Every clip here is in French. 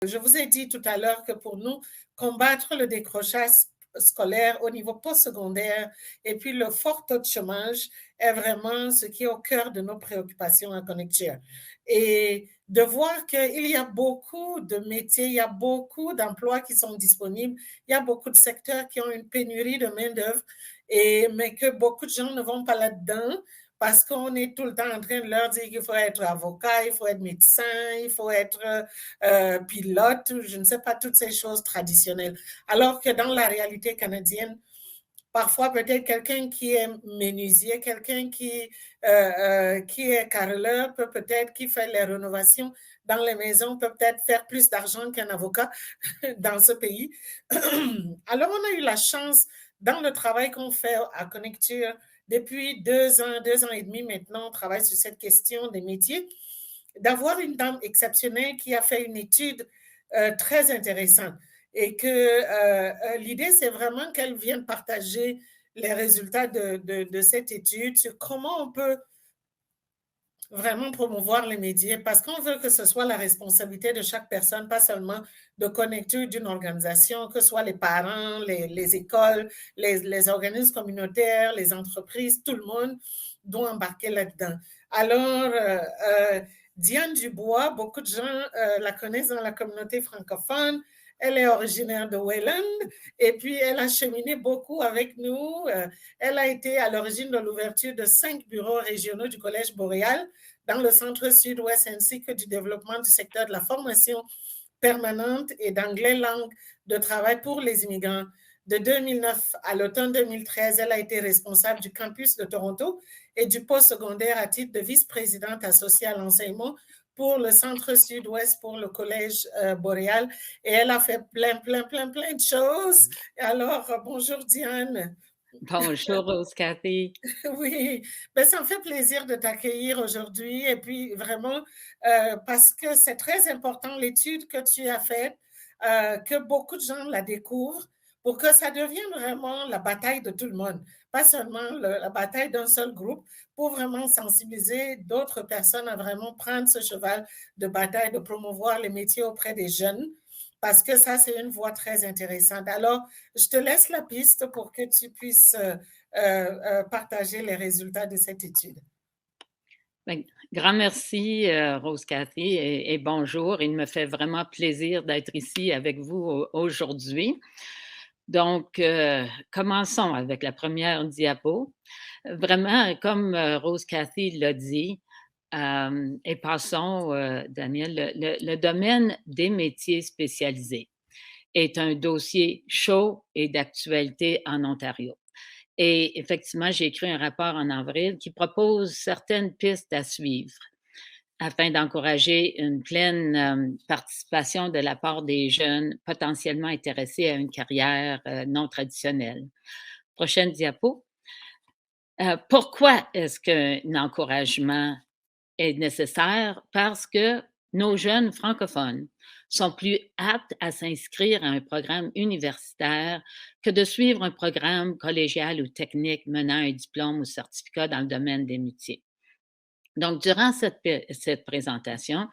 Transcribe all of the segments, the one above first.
Je vous ai dit tout à l'heure que pour nous, combattre le décrochage scolaire au niveau postsecondaire et puis le fort taux de chômage est vraiment ce qui est au cœur de nos préoccupations à Connecture. Et de voir qu'il y a beaucoup de métiers, il y a beaucoup d'emplois qui sont disponibles, il y a beaucoup de secteurs qui ont une pénurie de main-d'œuvre, mais que beaucoup de gens ne vont pas là-dedans parce qu'on est tout le temps en train de leur dire qu'il faut être avocat, il faut être médecin, il faut être pilote, je ne sais pas, toutes ces choses traditionnelles. Alors que dans la réalité canadienne, parfois peut-être quelqu'un qui est menuisier, quelqu'un qui est carreleur, peut-être qui fait les rénovations dans les maisons, peut peut-être faire plus d'argent qu'un avocat dans ce pays. Alors on a eu la chance, dans le travail qu'on fait à Connecture, depuis 2 ans et demi maintenant, on travaille sur cette question des métiers, d'avoir une dame exceptionnelle qui a fait une étude très intéressante. Et que l'idée, c'est vraiment qu'elle vienne partager les résultats de cette étude sur comment on peut vraiment promouvoir les médias, parce qu'on veut que ce soit la responsabilité de chaque personne, pas seulement de connecter d'une organisation, que ce soit les parents, les écoles, les organismes communautaires, les entreprises, tout le monde doit embarquer là-dedans. Alors, Diane Dubois, beaucoup de gens la connaissent dans la communauté francophone. Elle est originaire de Welland et puis elle a cheminé beaucoup avec nous. Elle a été à l'origine de l'ouverture de 5 bureaux régionaux du Collège Boréal dans le centre sud-ouest ainsi que du développement du secteur de la formation permanente et d'anglais langue de travail pour les immigrants. De 2009 à l'automne 2013, elle a été responsable du campus de Toronto et du post-secondaire à titre de vice-présidente associée à l'enseignement pour le centre sud-ouest pour le collège boréal. Et elle a fait plein de choses. Alors, bonjour Diane. Bonjour, Rose Cathy. Oui, ben, ça me fait plaisir de t'accueillir aujourd'hui et puis vraiment parce que c'est très important l'étude que tu as faite, que beaucoup de gens la découvrent pour que ça devienne vraiment la bataille de tout le monde, pas seulement la bataille d'un seul groupe, pour vraiment sensibiliser d'autres personnes à vraiment prendre ce cheval de bataille, de promouvoir les métiers auprès des jeunes, parce que ça, c'est une voie très intéressante. Alors, je te laisse la piste pour que tu puisses partager les résultats de cette étude. Ben, grand merci, Rose Cathy, et bonjour. Il me fait vraiment plaisir d'être ici avec vous aujourd'hui. Donc, commençons avec la première diapo. Vraiment, comme Rose Cathy l'a dit, et passons, Daniel, le domaine des métiers spécialisés est un dossier chaud et d'actualité en Ontario. Et effectivement, j'ai écrit un rapport en avril qui propose certaines pistes à suivre afin d'encourager une pleine participation de la part des jeunes potentiellement intéressés à une carrière non traditionnelle. Prochaine diapo. Pourquoi est-ce qu'un encouragement est nécessaire? Parce que nos jeunes francophones sont plus aptes à s'inscrire à un programme universitaire que de suivre un programme collégial ou technique menant un diplôme ou certificat dans le domaine des métiers. Donc, durant cette présentation,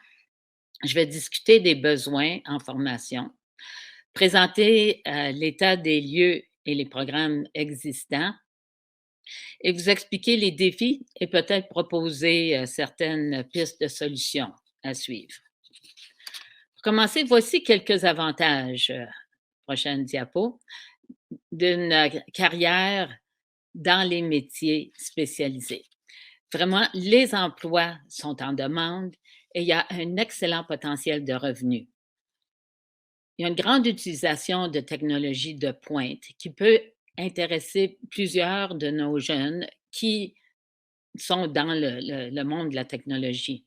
je vais discuter des besoins en formation, présenter l'état des lieux et les programmes existants et vous expliquer les défis et peut-être proposer certaines pistes de solutions à suivre. Pour commencer, voici quelques avantages, prochaine diapo, d'une carrière dans les métiers spécialisés. Vraiment, les emplois sont en demande et il y a un excellent potentiel de revenus. Il y a une grande utilisation de technologies de pointe qui peut intéresser plusieurs de nos jeunes qui sont dans le monde de la technologie.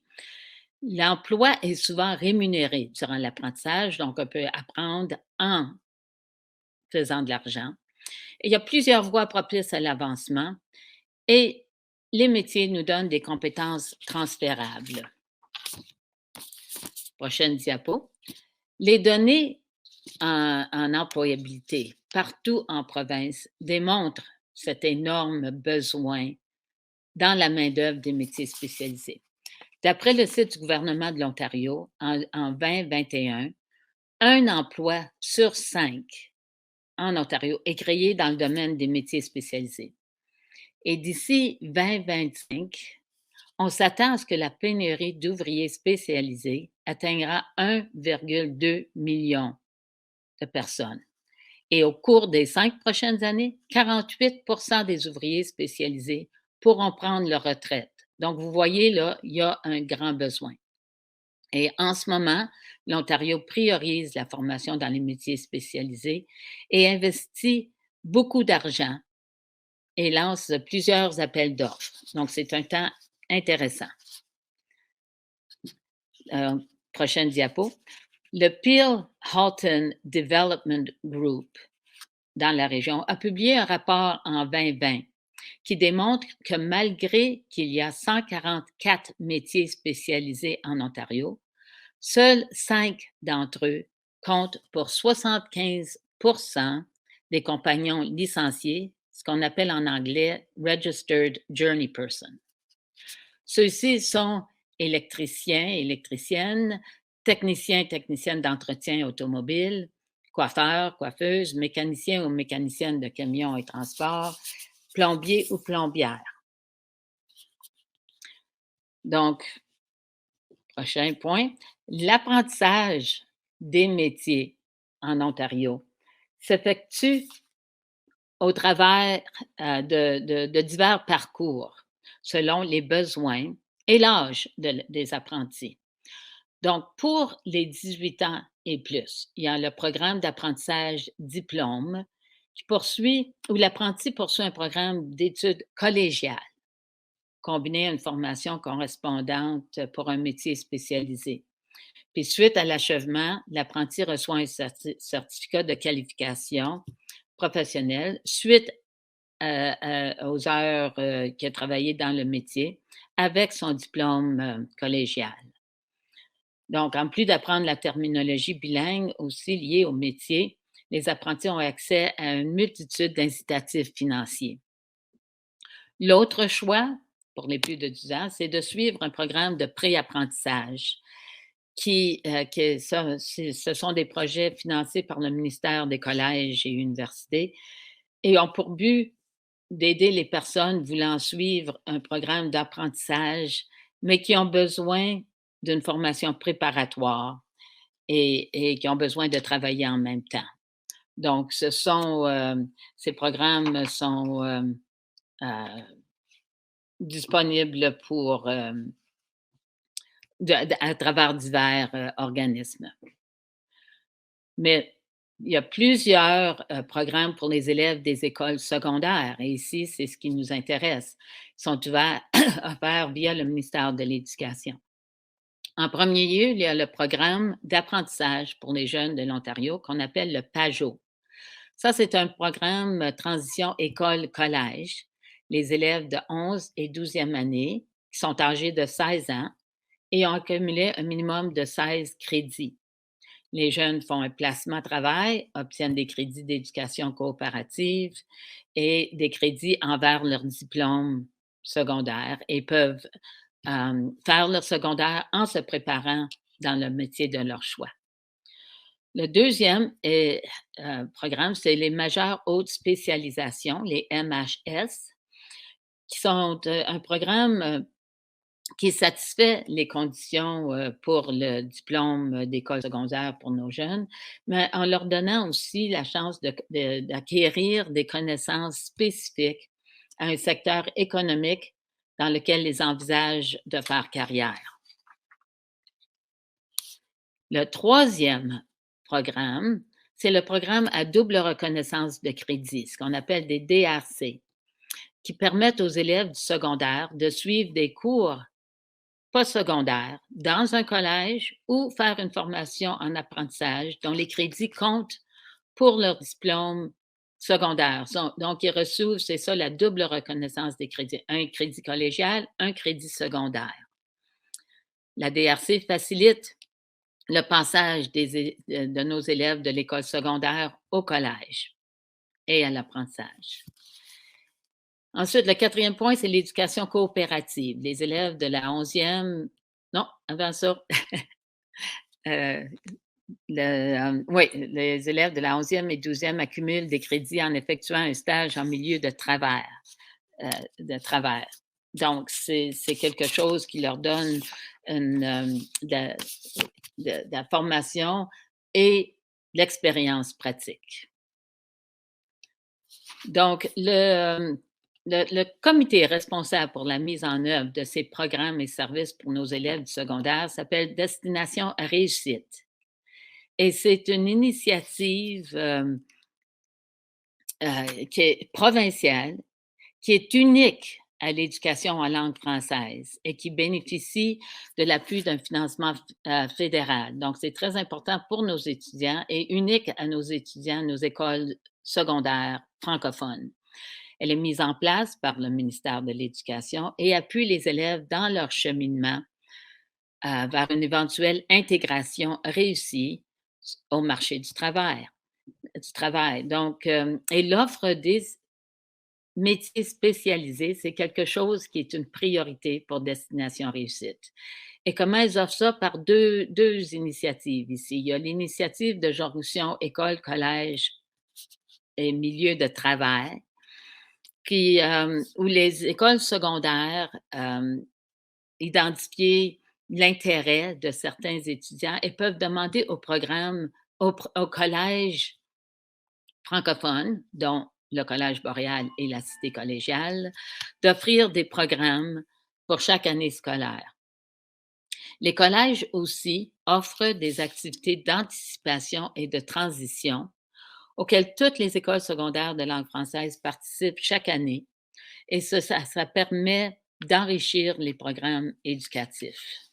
L'emploi est souvent rémunéré durant l'apprentissage, donc on peut apprendre en faisant de l'argent. Et il y a plusieurs voies propices à l'avancement et les métiers nous donnent des compétences transférables. Prochaine diapo. Les données en employabilité partout en province démontrent cet énorme besoin dans la main-d'œuvre des métiers spécialisés. D'après le site du gouvernement de l'Ontario, en 2021, un emploi sur 5 en Ontario est créé dans le domaine des métiers spécialisés. Et d'ici 2025, on s'attend à ce que la pénurie d'ouvriers spécialisés atteignera 1,2 million de personnes. Et au cours des 5 prochaines années, 48 des ouvriers spécialisés pourront prendre leur retraite. Donc, vous voyez, là, il y a un grand besoin. Et en ce moment, l'Ontario priorise la formation dans les métiers spécialisés et investit beaucoup d'argent et lance plusieurs appels d'offres. Donc, c'est un temps intéressant. Prochaine diapo. Le Peel Halton Development Group dans la région a publié un rapport en 2020 qui démontre que malgré qu'il y a 144 métiers spécialisés en Ontario, seuls 5 d'entre eux comptent pour 75 des compagnons licenciés, ce qu'on appelle en anglais Registered Journey Person. Ceux-ci sont électriciens, électriciennes, techniciens, techniciennes d'entretien automobile, coiffeurs, coiffeuses, mécaniciens ou mécaniciennes de camions et transports, plombiers ou plombières. Donc, prochain point, l'apprentissage des métiers en Ontario s'effectue au travers de divers parcours selon les besoins et l'âge des apprentis. Donc, pour les 18 ans et plus, il y a le programme d'apprentissage diplôme où l'apprenti poursuit un programme d'études collégiales combiné à une formation correspondante pour un métier spécialisé. Puis suite à l'achèvement, l'apprenti reçoit un certificat de qualification professionnelle suite aux heures qu'il a travaillé dans le métier avec son diplôme collégial. Donc, en plus d'apprendre la terminologie bilingue aussi liée au métier, les apprentis ont accès à une multitude d'incitatifs financiers. L'autre choix, pour les plus de 10 ans, c'est de suivre un programme de pré-apprentissage ce sont des projets financés par le ministère des collèges et universités et ont pour but d'aider les personnes voulant suivre un programme d'apprentissage, mais qui ont besoin d'une formation préparatoire et qui ont besoin de travailler en même temps. Donc, ces programmes sont disponibles à travers divers organismes. Mais il y a plusieurs programmes pour les élèves des écoles secondaires et ici, c'est ce qui nous intéresse. Ils sont offerts via le ministère de l'Éducation. En premier lieu, il y a le programme d'apprentissage pour les jeunes de l'Ontario qu'on appelle le PAJO. Ça, c'est un programme transition école-collège. Les élèves de 11 et 12e année qui sont âgés de 16 ans et ont accumulé un minimum de 16 crédits. Les jeunes font un placement travail, obtiennent des crédits d'éducation coopérative et des crédits envers leur diplôme secondaire et peuvent faire leur secondaire en se préparant dans le métier de leur choix. Le deuxième programme, c'est les majeures hautes spécialisations, les MHS, qui sont un programme qui satisfait les conditions pour le diplôme d'école secondaire pour nos jeunes, mais en leur donnant aussi la chance d'acquérir des connaissances spécifiques à un secteur économique dans lequel ils envisagent de faire carrière. Le troisième programme, c'est le programme à double reconnaissance de crédit, ce qu'on appelle des DRC, qui permettent aux élèves du secondaire de suivre des cours postsecondaires dans un collège ou faire une formation en apprentissage dont les crédits comptent pour leur diplôme secondaire. Donc, ils reçoivent, c'est ça, la double reconnaissance des crédits, un crédit collégial, un crédit secondaire. La DRC facilite le passage de nos élèves de l'école secondaire au collège et à l'apprentissage. Ensuite, le quatrième point, c'est l'éducation coopérative. Les élèves de la 11e, non, avant ça, Oui, les élèves de la 11e et 12e accumulent des crédits en effectuant un stage en milieu de travers. De travers. Donc, c'est quelque chose qui leur donne de la formation et l'expérience pratique. Donc, le comité responsable pour la mise en œuvre de ces programmes et services pour nos élèves du secondaire s'appelle Destination Réussite. Et c'est une initiative qui est provinciale, qui est unique à l'éducation en langue française et qui bénéficie de l'appui d'un financement fédéral. Donc, c'est très important pour nos étudiants et unique à nos étudiants, nos écoles secondaires francophones. Elle est mise en place par le ministère de l'Éducation et appuie les élèves dans leur cheminement vers une éventuelle intégration réussie au marché du travail. Donc, et l'offre des métiers spécialisés, c'est quelque chose qui est une priorité pour Destination Réussite. Et comment ils offrent ça? Par deux initiatives ici. Il y a l'initiative de jonction école, collège et milieu de travail, où les écoles secondaires identifient l'intérêt de certains étudiants et peuvent demander au programme, au collège francophone, dont le Collège boréal et la Cité collégiale, d'offrir des programmes pour chaque année scolaire. Les collèges aussi offrent des activités d'anticipation et de transition auxquelles toutes les écoles secondaires de langue française participent chaque année et ça permet d'enrichir les programmes éducatifs.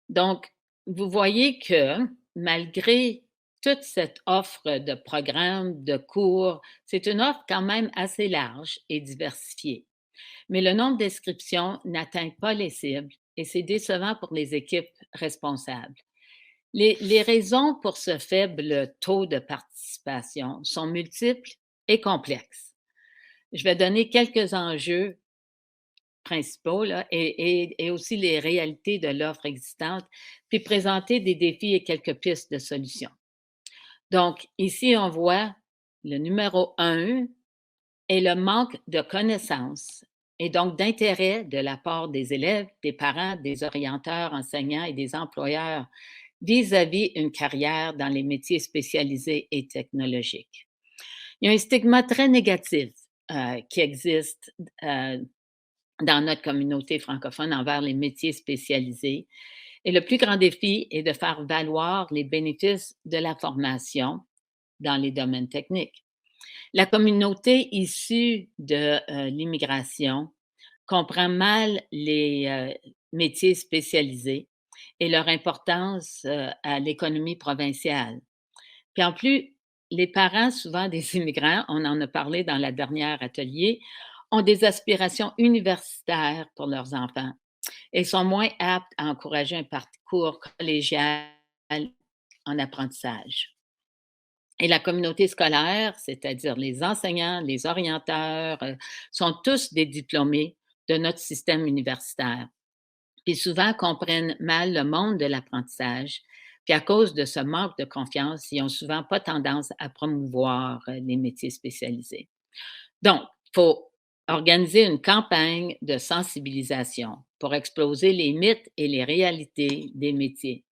Donc, vous voyez que malgré toute cette offre de programmes, de cours, c'est une offre quand même assez large et diversifiée. Mais le nombre d'inscriptions n'atteint pas les cibles et c'est décevant pour les équipes responsables. Les raisons pour ce faible taux de participation sont multiples et complexes. Je vais donner quelques enjeux principaux là, et aussi les réalités de l'offre existante, puis présenter des défis et quelques pistes de solutions. Donc, ici, on voit le numéro 1 est le manque de connaissances et donc d'intérêt de la part des élèves, des parents, des orienteurs, enseignants et des employeurs vis-à-vis une carrière dans les métiers spécialisés et technologiques. Il y a un stigma très négatif qui existe dans notre communauté francophone envers les métiers spécialisés. Et le plus grand défi est de faire valoir les bénéfices de la formation dans les domaines techniques. La communauté issue de l'immigration comprend mal les métiers spécialisés et leur importance à l'économie provinciale. Puis en plus, les parents, souvent des immigrants, on en a parlé dans la dernière atelier, ont des aspirations universitaires pour leurs enfants et sont moins aptes à encourager un parcours collégial en apprentissage. Et la communauté scolaire, c'est-à-dire les enseignants, les orienteurs, sont tous des diplômés de notre système universitaire. Puis souvent comprennent mal le monde de l'apprentissage. Puis à cause de ce manque de confiance, ils n'ont souvent pas tendance à promouvoir les métiers spécialisés. Donc, il faut organiser une campagne de sensibilisation pour exposer les mythes et les réalités des métiers.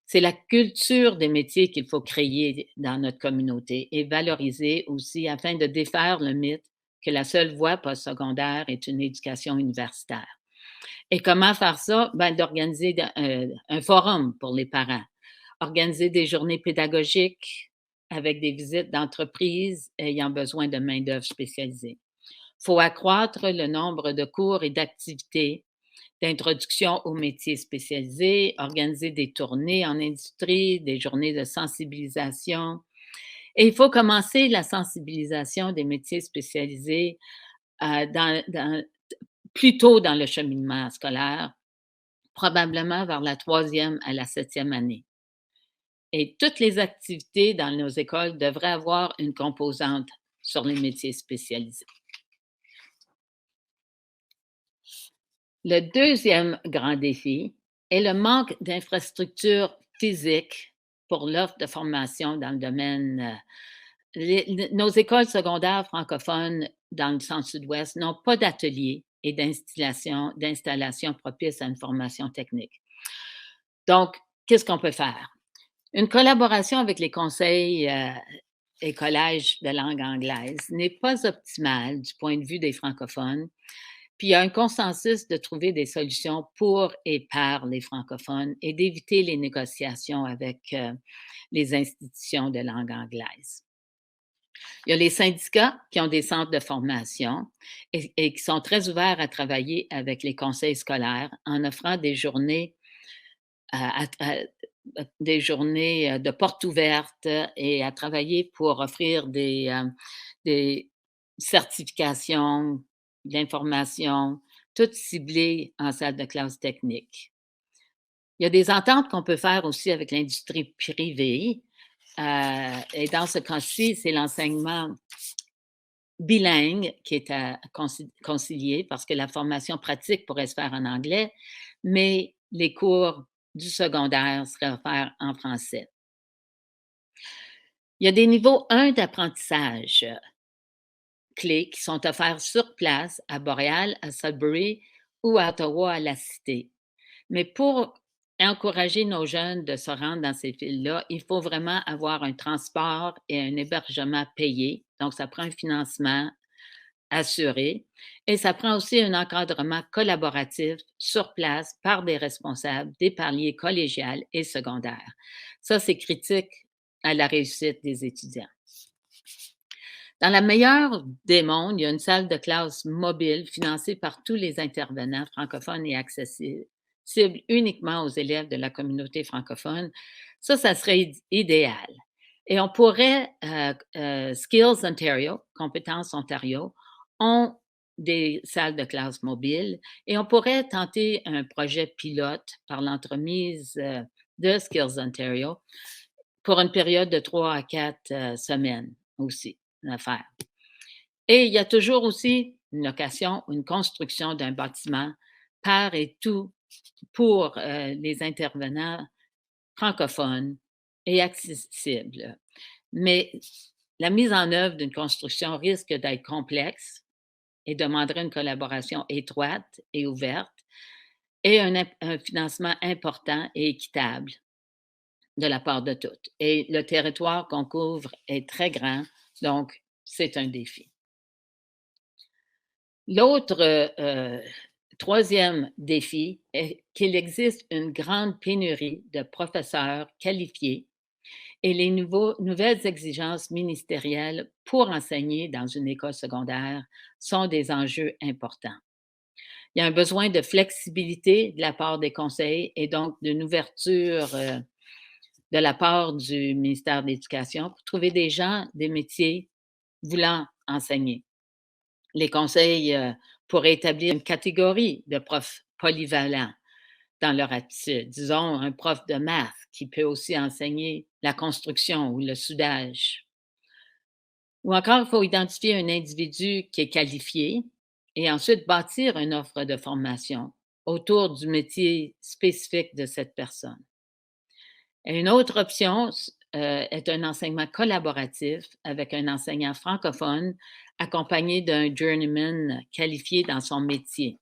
C'est la culture des métiers qu'il faut créer dans notre communauté et valoriser aussi afin de défaire le mythe que la seule voie postsecondaire est une éducation universitaire. Et comment faire ça? Ben, d'organiser un forum pour les parents, organiser des journées pédagogiques avec des visites d'entreprises ayant besoin de main-d'œuvre spécialisée. Il faut accroître le nombre de cours et d'activités d'introduction aux métiers spécialisés, organiser des tournées en industrie, des journées de sensibilisation. Et il faut commencer la sensibilisation des métiers spécialisés plus tôt dans le cheminement scolaire, probablement vers la 3e à la 7e année. Et toutes les activités dans nos écoles devraient avoir une composante sur les métiers spécialisés. Le deuxième grand défi, et le manque d'infrastructures physiques pour l'offre de formation dans le domaine. Nos écoles secondaires francophones dans le centre-sud-ouest n'ont pas d'ateliers et d'installation propices à une formation technique. Donc, qu'est-ce qu'on peut faire? Une collaboration avec les conseils et collèges de langue anglaise n'est pas optimale du point de vue des francophones. Puis il y a un consensus de trouver des solutions pour et par les francophones et d'éviter les négociations avec les institutions de langue anglaise. Il y a les syndicats qui ont des centres de formation et qui sont très ouverts à travailler avec les conseils scolaires en offrant des journées de portes ouvertes et à travailler pour offrir des certifications, de l'information, toutes ciblées en salle de classe technique. Il y a des ententes qu'on peut faire aussi avec l'industrie privée. Et dans ce cas-ci, c'est l'enseignement bilingue qui est à concilier parce que la formation pratique pourrait se faire en anglais, mais les cours du secondaire seraient offerts en français. Il y a des niveaux 1 d'apprentissage clés qui sont offerts sur place à Montréal, à Sudbury ou à Ottawa, à la Cité. Mais pour encourager nos jeunes de se rendre dans ces villes-là, il faut vraiment avoir un transport et un hébergement payé. Donc, ça prend un financement assuré et ça prend aussi un encadrement collaboratif sur place par des responsables, des paliers collégiales et secondaires. Ça, c'est critique à la réussite des étudiants. Dans la meilleure des mondes, il y a une salle de classe mobile financée par tous les intervenants francophones et accessible uniquement aux élèves de la communauté francophone. Ça serait idéal. Et on pourrait, Skills Ontario, Compétences Ontario, ont des salles de classe mobiles et on pourrait tenter un projet pilote par l'entremise de Skills Ontario pour une période de 3 à 4 semaines aussi à faire. Et il y a toujours aussi une location, une construction d'un bâtiment par et tout pour les intervenants francophones et accessibles. Mais la mise en œuvre d'une construction risque d'être complexe et demanderait une collaboration étroite et ouverte et un financement important et équitable de la part de toutes. Et le territoire qu'on couvre est très grand, donc c'est un défi. L'autre troisième défi est qu'il existe une grande pénurie de professeurs qualifiés et les nouvelles exigences ministérielles pour enseigner dans une école secondaire sont des enjeux importants. Il y a un besoin de flexibilité de la part des conseils et donc d'une ouverture de la part du ministère de l'Éducation pour trouver des gens, des métiers voulant enseigner. Les conseils pourraient établir une catégorie de profs polyvalents dans leur aptitude. Disons, un prof de maths qui peut aussi enseigner la construction ou le soudage. Ou encore, il faut identifier un individu qui est qualifié et ensuite bâtir une offre de formation autour du métier spécifique de cette personne. Et une autre option est un enseignement collaboratif avec un enseignant francophone accompagné d'un journeyman qualifié dans son métier.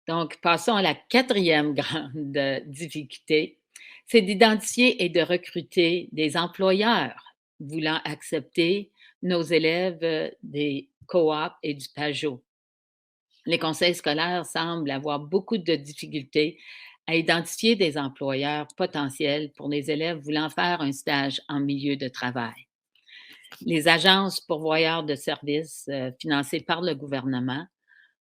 Donc, passons à la quatrième grande difficulté, c'est d'identifier et de recruter des employeurs voulant accepter nos élèves des coops et du PAJO. Les conseils scolaires semblent avoir beaucoup de difficultés à identifier des employeurs potentiels pour les élèves voulant faire un stage en milieu de travail. Les agences pourvoyeurs de services financées par le gouvernement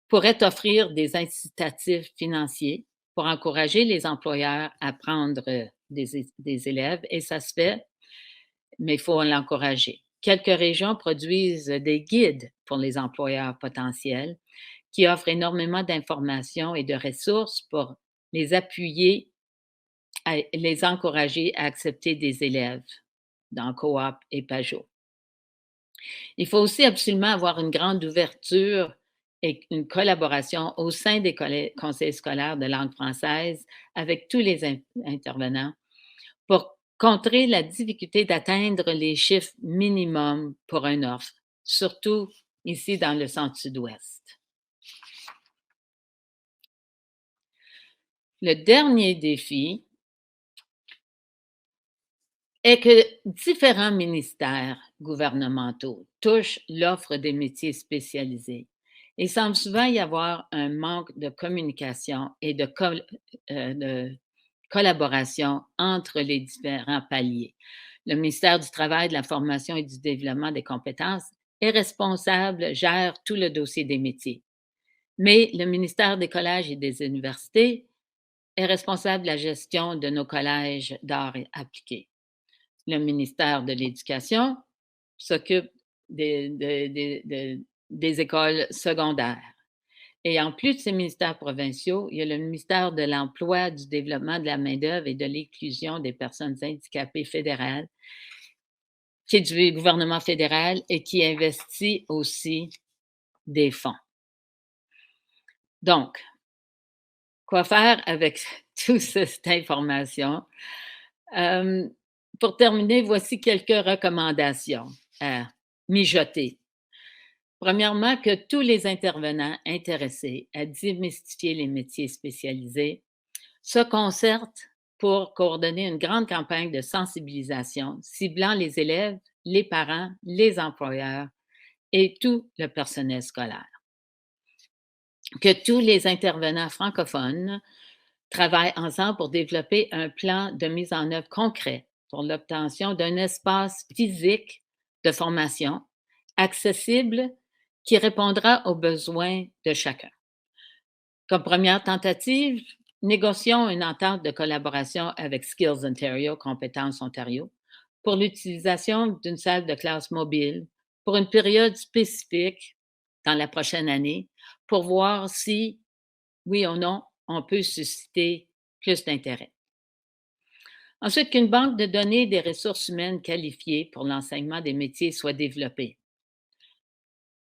pourraient offrir des incitatifs financiers pour encourager les employeurs à prendre des élèves et ça se fait, mais il faut l'encourager. Quelques régions produisent des guides pour les employeurs potentiels qui offrent énormément d'informations et de ressources pour les appuyer, les encourager à accepter des élèves dans coop et PAJO. Il faut aussi absolument avoir une grande ouverture et une collaboration au sein des conseils scolaires de langue française avec tous les intervenants pour contrer la difficulté d'atteindre les chiffres minimums pour une offre, surtout ici dans le centre-sud-ouest. Le dernier défi est que différents ministères gouvernementaux touchent l'offre des métiers spécialisés. Il semble souvent y avoir un manque de communication et de collaboration entre les différents paliers. Le ministère du Travail, de la Formation et du Développement des compétences est responsable, gère tout le dossier des métiers. Mais le ministère des Collèges et des Universités est responsable de la gestion de nos collèges d'art appliqués. Le ministère de l'Éducation s'occupe des écoles secondaires. Et en plus de ces ministères provinciaux, il y a le ministère de l'Emploi, du Développement de la main-d'œuvre et de l'inclusion des personnes handicapées fédérales, qui est du gouvernement fédéral et qui investit aussi des fonds. Donc, quoi faire avec toute cette information? Pour terminer, voici quelques recommandations à mijoter. Premièrement, que tous les intervenants intéressés à démystifier les métiers spécialisés se concertent pour coordonner une grande campagne de sensibilisation ciblant les élèves, les parents, les employeurs et tout le personnel scolaire. Que tous les intervenants francophones travaillent ensemble pour développer un plan de mise en œuvre concret pour l'obtention d'un espace physique de formation accessible qui répondra aux besoins de chacun. Comme première tentative, négocions une entente de collaboration avec Skills Ontario, Compétences Ontario, pour l'utilisation d'une salle de classe mobile pour une période spécifique dans la prochaine année pour voir si, oui ou non, on peut susciter plus d'intérêt. Ensuite, qu'une banque de données des ressources humaines qualifiées pour l'enseignement des métiers soit développée.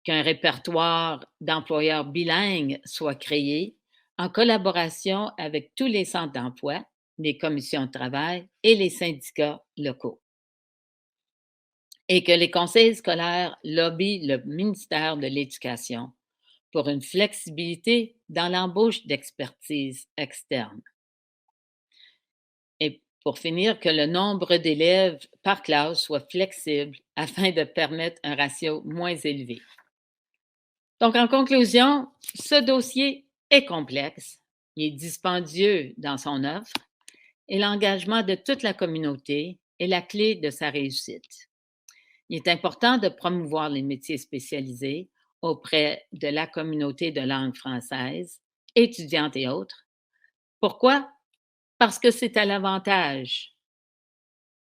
Qu'un répertoire d'employeurs bilingues soit créé en collaboration avec tous les centres d'emploi, les commissions de travail et les syndicats locaux. Et que les conseils scolaires lobbyent le ministère de l'Éducation pour une flexibilité dans l'embauche d'expertise externe. Et pour finir, que le nombre d'élèves par classe soit flexible afin de permettre un ratio moins élevé. Donc, en conclusion, ce dossier est complexe, il est dispendieux dans son offre et l'engagement de toute la communauté est la clé de sa réussite. Il est important de promouvoir les métiers spécialisés auprès de la communauté de langue française, étudiantes et autres. Pourquoi? Parce que c'est à l'avantage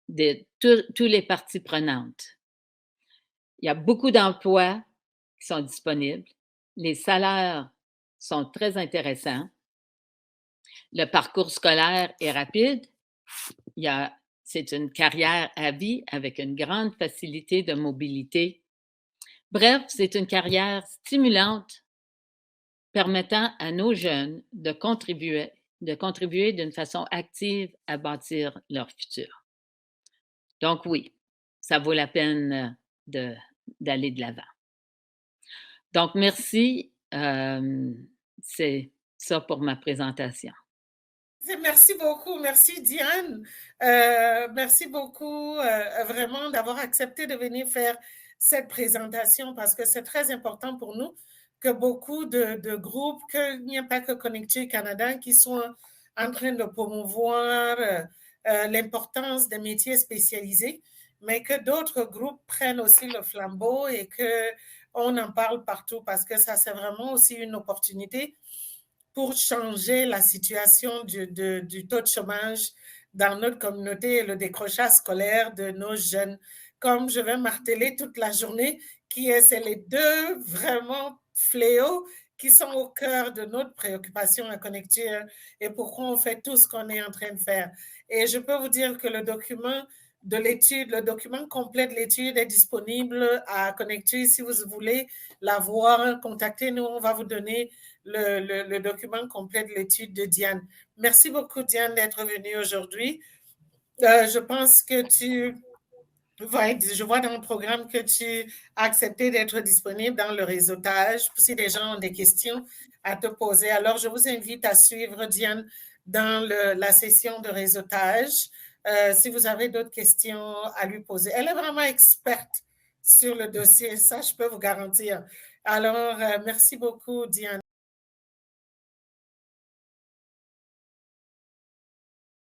de toutes les parties prenantes. Il y a beaucoup d'emplois qui sont disponibles. Les salaires sont très intéressants. Le parcours scolaire est rapide. C'est une carrière à vie avec une grande facilité de mobilité. Bref, c'est une carrière stimulante permettant à nos jeunes de contribuer d'une façon active à bâtir leur futur. Donc oui, ça vaut la peine d'aller de l'avant. Donc merci, c'est ça pour ma présentation. Merci beaucoup, merci Diane. Merci beaucoup vraiment d'avoir accepté de venir faire cette présentation parce que c'est très important pour nous que beaucoup de groupes, qu'il n'y a pas que Connecticut Canada, qui sont en train de promouvoir l'importance des métiers spécialisés, mais que d'autres groupes prennent aussi le flambeau et qu'on en parle partout parce que ça, c'est vraiment aussi une opportunité pour changer la situation du taux de chômage dans notre communauté et le décrochage scolaire de nos jeunes. Comme je vais marteler toute la journée, c'est les deux vraiment fléaux qui sont au cœur de notre préoccupation à Connecticut et pourquoi on fait tout ce qu'on est en train de faire. Et je peux vous dire que le document de l'étude, le document complet de l'étude est disponible à Connectus. Si vous voulez la voir, contactez-nous, on va vous donner le document complet de l'étude de Diane. Merci beaucoup, Diane, d'être venue aujourd'hui. Je pense que je vois dans le programme que tu as accepté d'être disponible dans le réseautage si des gens ont des questions à te poser. Alors, je vous invite à suivre Diane dans la session de réseautage. Si vous avez d'autres questions à lui poser. Elle est vraiment experte sur le dossier, ça je peux vous garantir. Alors, merci beaucoup, Diane.